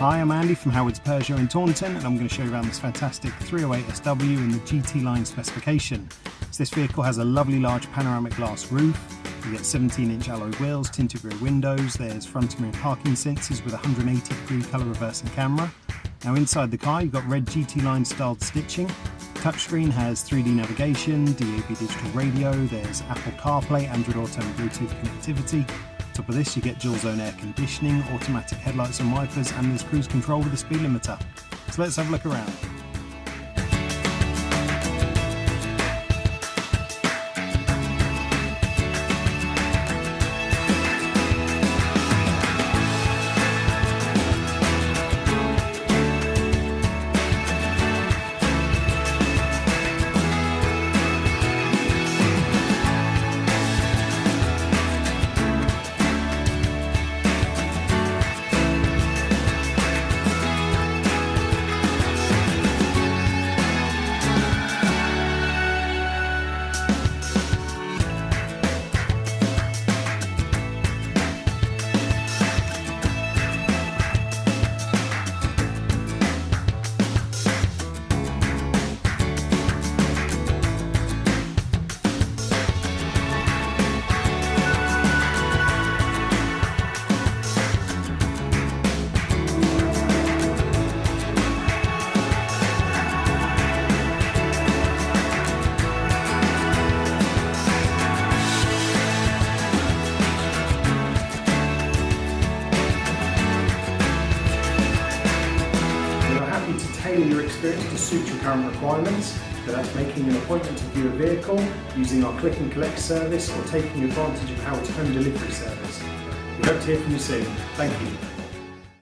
Hi, I'm Andy from Howard's Peugeot in Taunton, and I'm going to show you around this fantastic 308SW in the GT line specification. So this vehicle has a lovely large panoramic glass roof. You get 17-inch alloy wheels, tinted rear windows, there's front and rear parking sensors with a 180-degree colour reversing camera. Now inside the car you've got red GT line styled stitching. Touchscreen has 3D navigation, DAB digital radio, there's Apple CarPlay, Android Auto and Bluetooth connectivity. On top of this you get dual zone air conditioning, automatic headlights and wipers, and there's cruise control with a speed limiter. So let's have a look around. Tailor your experience to suit your current requirements, whether that's making an appointment to view a vehicle, using our click and collect service, or taking advantage of Howard's home delivery service. We hope to hear from you soon. Thank you.